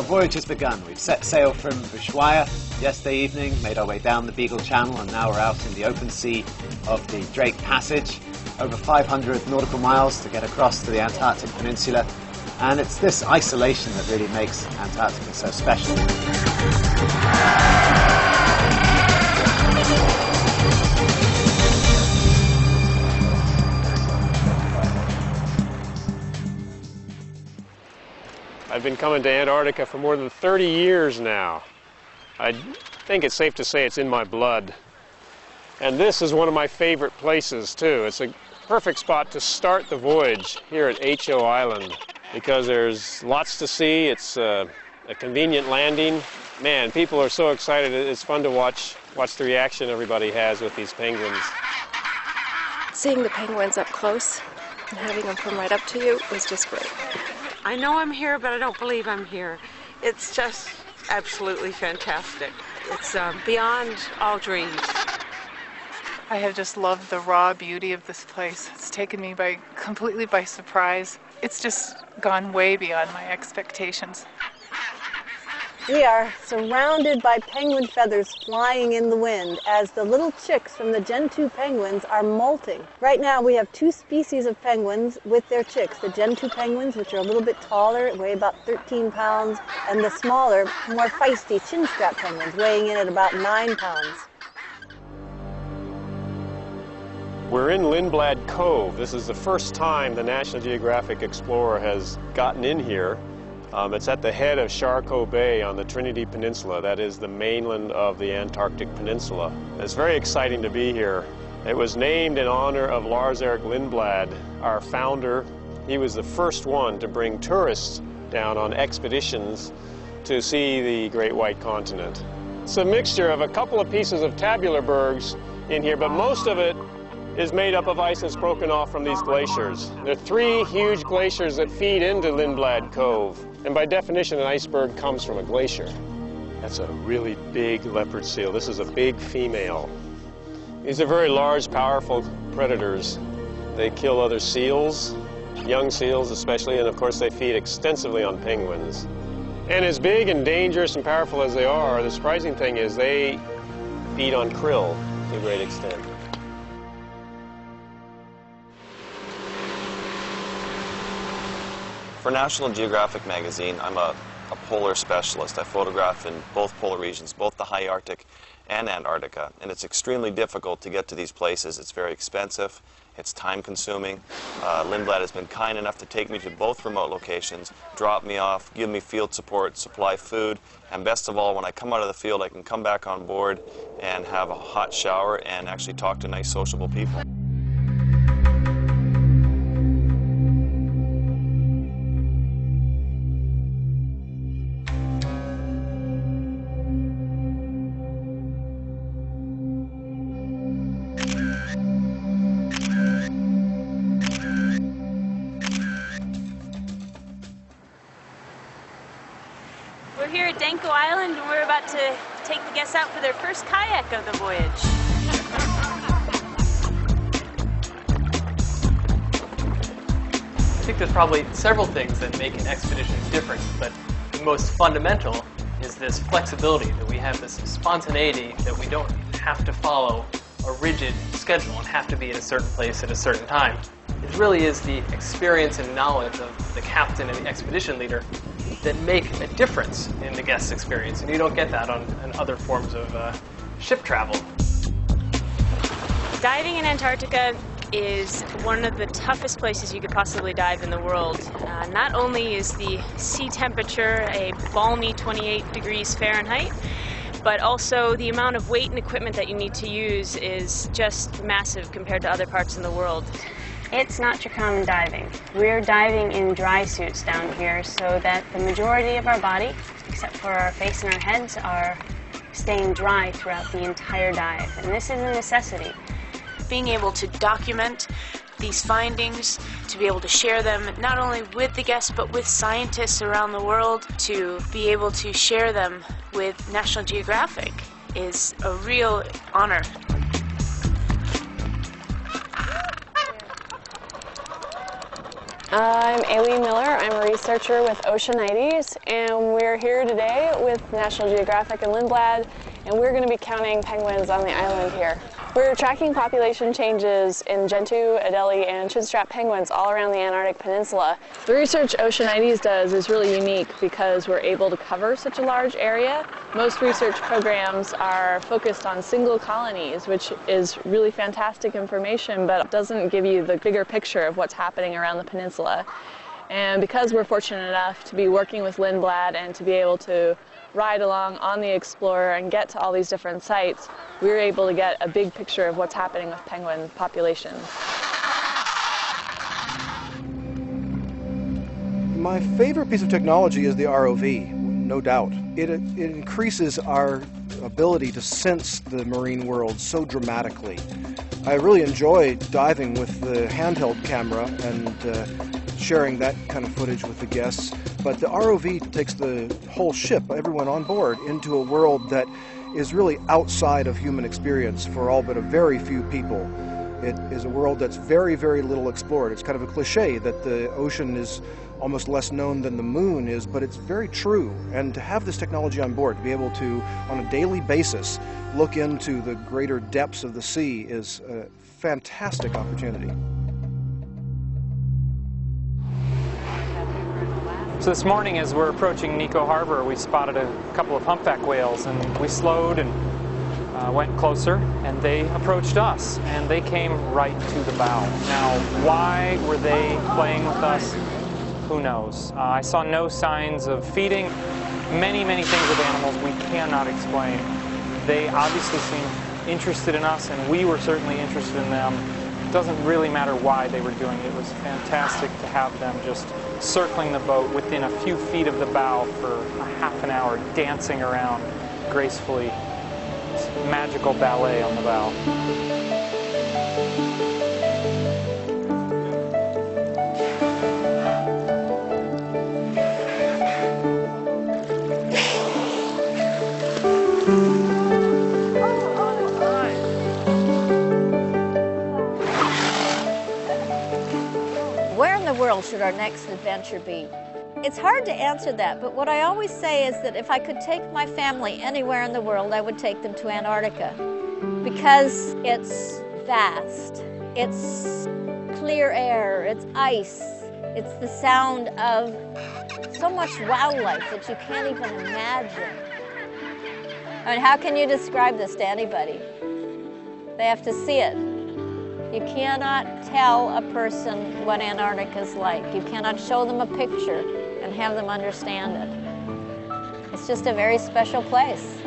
voyage has begun. We've set sail from Ushuaia yesterday evening, made our way down the Beagle Channel, and now we're out in the open sea of the Drake Passage. Over 500 nautical miles to get across to the Antarctic Peninsula. And it's this isolation that really makes Antarctica so special. I've been coming to Antarctica for more than 30 years now. I think it's safe to say it's in my blood. And this is one of my favorite places too. It's a perfect spot to start the voyage here at H.O. Island because there's lots to see. It's a convenient landing. Man, people are so excited. It's fun to watch the reaction everybody has with these penguins. Seeing the penguins up close and having them come right up to you was just great. I know I'm here, but I don't believe I'm here. It's just absolutely fantastic. It's beyond all dreams. I have just loved the raw beauty of this place. It's taken me completely by surprise. It's just gone way beyond my expectations. We are surrounded by penguin feathers flying in the wind as the little chicks from the Gen 2 penguins are molting. Right now we have two species of penguins with their chicks. The Gen 2 penguins, which are a little bit taller, weigh about 13 pounds, and the smaller, more feisty chin-strap penguins, weighing in at about 9 pounds. We're in Lindblad Cove. This is the first time the National Geographic Explorer has gotten in here. It's at the head of Charcot Bay on the Trinity Peninsula. That is the mainland of the Antarctic Peninsula. It's very exciting to be here. It was named in honor of Lars Erik Lindblad, our founder. He was the first one to bring tourists down on expeditions to see the Great White Continent. It's a mixture of a couple of pieces of tabular bergs in here, but most of it is made up of ice that's broken off from these glaciers. There are three huge glaciers that feed into Lindblad Cove. And by definition, an iceberg comes from a glacier. That's a really big leopard seal. This is a big female. These are very large, powerful predators. They kill other seals, young seals especially, and of course they feed extensively on penguins. And as big and dangerous and powerful as they are, the surprising thing is they feed on krill to a great extent. For National Geographic magazine, I'm a polar specialist. I photograph in both polar regions, both the high Arctic and Antarctica, and it's extremely difficult to get to these places. It's very expensive, it's time-consuming. Lindblad has been kind enough to take me to both remote locations, drop me off, give me field support, supply food, and best of all, when I come out of the field, I can come back on board and have a hot shower and actually talk to nice, sociable people. We're here at Danko Island and we're about to take the guests out for their first kayak of the voyage. I think there's probably several things that make an expedition different, but the most fundamental is this flexibility, that we have this spontaneity, that we don't have to follow a rigid schedule and have to be at a certain place at a certain time. It really is the experience and knowledge of the captain and the expedition leader that make a difference in the guest's experience, and you don't get that on other forms of ship travel. Diving in Antarctica is one of the toughest places you could possibly dive in the world. Not only is the sea temperature a balmy 28 degrees Fahrenheit, but also the amount of weight and equipment that you need to use is just massive compared to other parts in the world. It's not your common diving. We're diving in dry suits down here so that the majority of our body, except for our face and our heads, are staying dry throughout the entire dive. And this is a necessity. Being able to document these findings, to be able to share them not only with the guests but with scientists around the world, to be able to share them with National Geographic is a real honor. I'm Aileen Miller. I'm a researcher with Oceanites, and we're here today with National Geographic and Lindblad, and we're going to be counting penguins on the island here. We're tracking population changes in Gentoo, Adelie, and chinstrap penguins all around the Antarctic Peninsula. The research Oceanites does is really unique because we're able to cover such a large area. Most research programs are focused on single colonies, which is really fantastic information, but doesn't give you the bigger picture of what's happening around the peninsula. And because we're fortunate enough to be working with Lindblad and to be able to ride along on the Explorer and get to all these different sites, we were able to get a big picture of what's happening with penguin populations. My favorite piece of technology is the ROV, no doubt. It increases our ability to sense the marine world so dramatically. I really enjoy diving with the handheld camera and sharing that kind of footage with the guests, but the ROV takes the whole ship, everyone on board, into a world that is really outside of human experience for all but a very few people. It is a world that's very, very little explored. It's kind of a cliche that the ocean is almost less known than the moon is, but it's very true. And to have this technology on board, to be able to, on a daily basis, look into the greater depths of the sea is a fantastic opportunity. So this morning, as we're approaching Nico Harbor, we spotted a couple of humpback whales, and we slowed and went closer, and they approached us, and they came right to the bow. Now, why were they playing with us? Who knows? I saw no signs of feeding. Many things with animals we cannot explain. They obviously seemed interested in us, and we were certainly interested in them. It doesn't really matter why they were doing it. It was fantastic to have them just circling the boat within a few feet of the bow for a half an hour, dancing around gracefully. It's magical ballet on the bow. Where in the world should our next adventure be? It's hard to answer that, but what I always say is that if I could take my family anywhere in the world, I would take them to Antarctica, because it's vast, it's clear air, it's ice, it's the sound of so much wildlife that you can't even imagine. I mean, how can you describe this to anybody? They have to see it. You cannot tell a person what Antarctica is like. You cannot show them a picture and have them understand it. It's just a very special place.